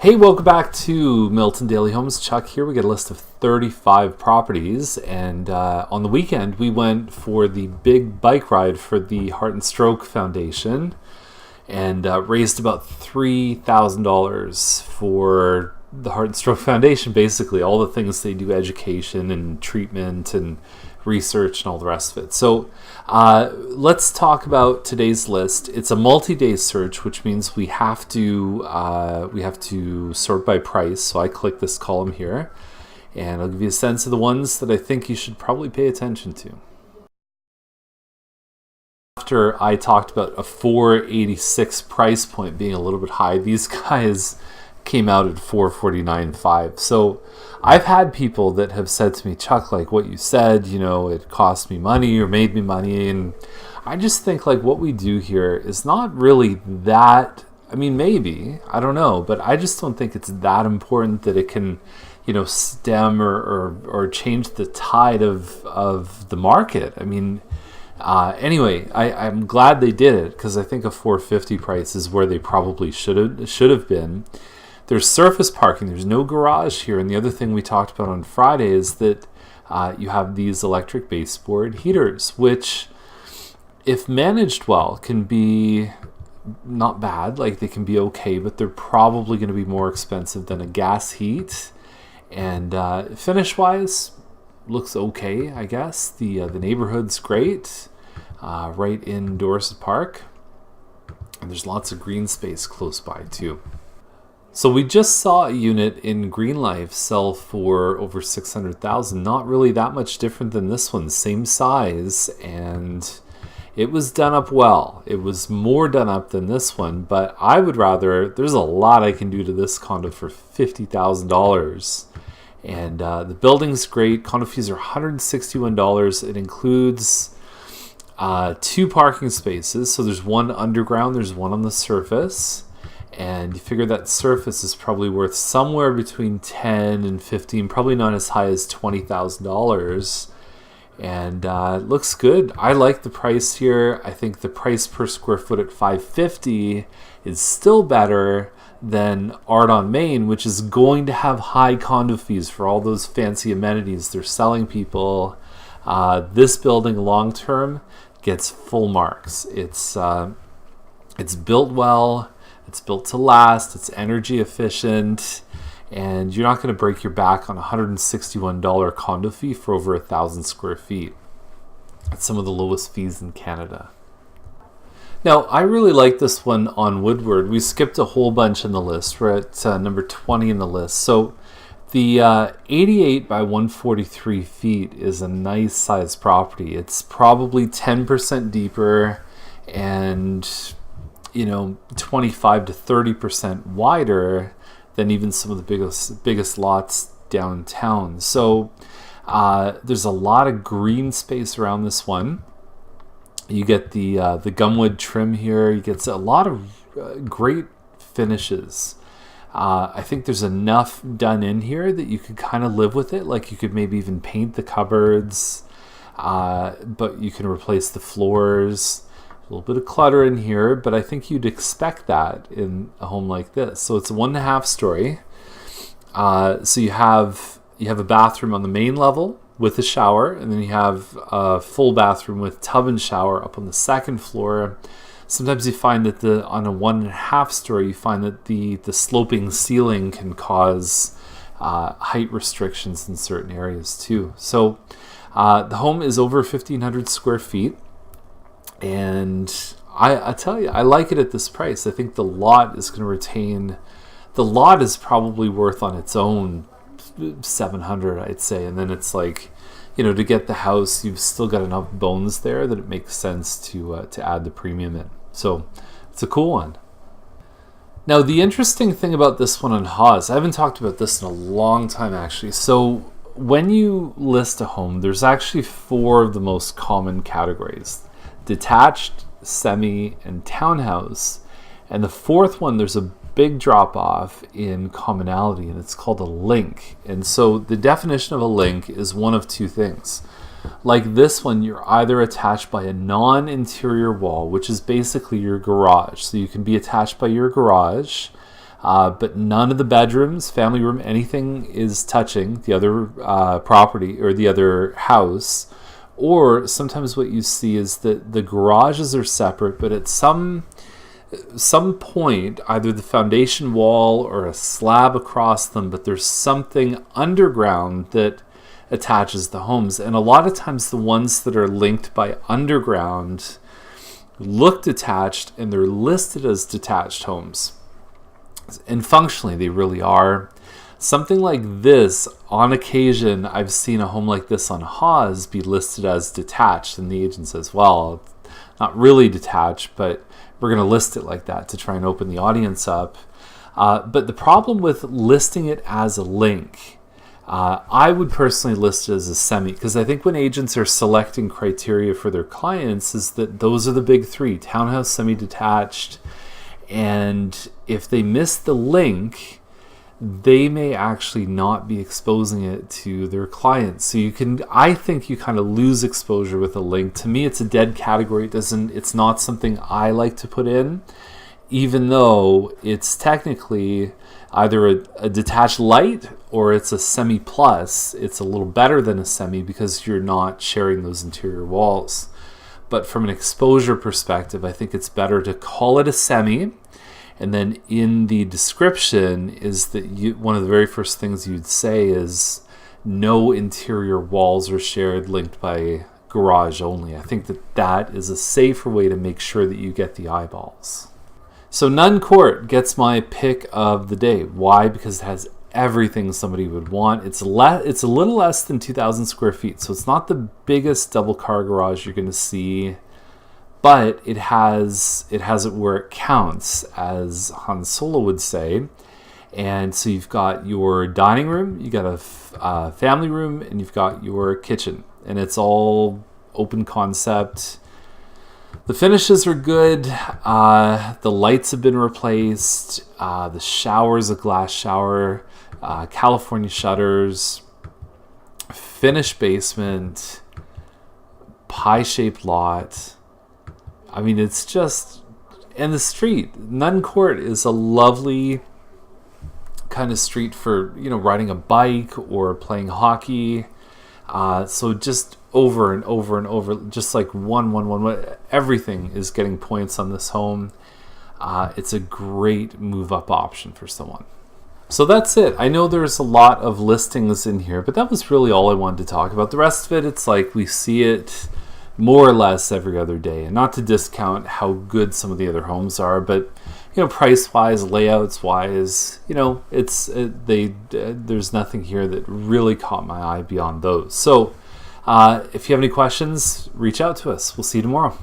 Hey, welcome back to Milton Daily Homes. Chuck here. We got a list of 35 properties, and on the weekend we went for the big bike ride for the Heart and Stroke Foundation and raised about $3,000 for the Heart and Stroke Foundation. Basically, all the things they do, education and treatment and research and all the rest of it. So let's talk about today's list. It's a multi-day search, which means we have to sort by price. So I click this column here, and I'll give you a sense of the ones that I think you should probably pay attention to. After I talked about a 486 price point being a little bit high, these guys came out at 449.5. So I've had people that have said to me, Chuck, like what you said, it cost me money or made me money. And I just think like what we do here is not really that, maybe, I don't know, but I just don't think it's that important that it can, stem or change the tide of the market. Anyway, I'm glad they did it because I think a 450 price is where they probably should have been. There's surface parking. There's no garage here. And the other thing we talked about on Friday is that you have these electric baseboard heaters, which, if managed well, can be not bad. Like they can be okay, but they're probably going to be more expensive than a gas heat. And finish-wise, looks okay, I guess. The neighborhood's great, right in Dorset Park. And there's lots of green space close by, too. So we just saw a unit in Green Life sell for over $600,000. Not really that much different than this one, same size, and it was done up well. It was more done up than this one, but I would rather. There's a lot I can do to this condo for $50,000, and the building's great. Condo fees are $161. It includes 2 parking spaces. So there's one underground. There's one on the surface. And you figure that surface is probably worth somewhere between 10 and 15, probably not as high as $20,000. And it looks good. I like the price here. I think the price per square foot at $550 is still better than Art on Main, which is going to have high condo fees for all those fancy amenities they're selling people. This building long term gets full marks. It's built well. It's built to last, it's energy efficient, and you're not going to break your back on a $161 condo fee for over 1,000 square feet. It's some of the lowest fees in Canada. Now, I really like this one on Woodward. We skipped a whole bunch in the list. We're at number 20 in the list. So the 88 by 143 feet is a nice size property. It's probably 10% deeper and 25 to 30% wider than even some of the biggest lots downtown. So there's a lot of green space around this one. You get the gumwood trim here. You get a lot of great finishes. I think there's enough done in here that you could kind of live with it. Like you could maybe even paint the cupboards, but you can replace the floors. A little bit of clutter in here, but I think you'd expect that in a home like this. So it's a 1.5 story. So you have a bathroom on the main level with a shower, and then you have a full bathroom with tub and shower up on the second floor. Sometimes you find that on a 1.5 story, you find that the sloping ceiling can cause height restrictions in certain areas too. So the home is over 1,500 square feet. And I tell you, I like it at this price. I think the lot is going to retain. The lot is probably worth on its own $700, I'd say. And then it's like, to get the house, you've still got enough bones there that it makes sense to add the premium in. So it's a cool one. Now, the interesting thing about this one on Haas, I haven't talked about this in a long time, actually. So when you list a home, there's actually 4 of the most common categories: detached, semi, and townhouse. And the 4th one, there's a big drop off in commonality, and it's called a link. And so the definition of a link is one of 2 things. Like this one, you're either attached by a non-interior wall, which is basically your garage. So you can be attached by your garage, but none of the bedrooms, family room, anything is touching the other property or the other house. Or sometimes what you see is that the garages are separate, but at some point, either the foundation wall or a slab across them, but there's something underground that attaches the homes. And a lot of times the ones that are linked by underground look detached and they're listed as detached homes. And functionally, they really are. Something like this, on occasion, I've seen a home like this on Haas be listed as detached, and the agent says, well, it's not really detached, but we're going to list it like that to try and open the audience up. But the problem with listing it as a link, I would personally list it as a semi, because I think when agents are selecting criteria for their clients is that those are the big three: townhouse, semi-detached, and if they miss the link, they may actually not be exposing it to their clients. So I think you kind of lose exposure with a link. To me, it's a dead category. It's not something I like to put in, even though it's technically either a detached light or it's a semi plus. It's a little better than a semi because you're not sharing those interior walls. But from an exposure perspective, I think it's better to call it a semi. And then in the description is that one of the very first things you'd say is no interior walls are shared, linked by garage only. I think that is a safer way to make sure that you get the eyeballs. So Nunn Court gets my pick of the day. Why? Because it has everything somebody would want. It's a little less than 2,000 square feet, so it's not the biggest double car garage you're going to see. But it has it where it counts, as Han Solo would say. And so you've got your dining room, you got a family room, and you've got your kitchen. And it's all open concept. The finishes are good. The lights have been replaced. The shower's a glass shower. California shutters. Finished basement. Pie-shaped lot. I mean, it's just, and the street, Nunn Court is a lovely kind of street for, riding a bike or playing hockey. So just over and over and over, just like one, everything is getting points on this home. It's a great move up option for someone. So that's it. I know there's a lot of listings in here, but that was really all I wanted to talk about. The rest of it, it's like we see it more or less every other day. And not to discount how good some of the other homes are, but price-wise, layouts-wise, there's nothing here that really caught my eye beyond those. So if you have any questions, reach out to us. We'll see you tomorrow.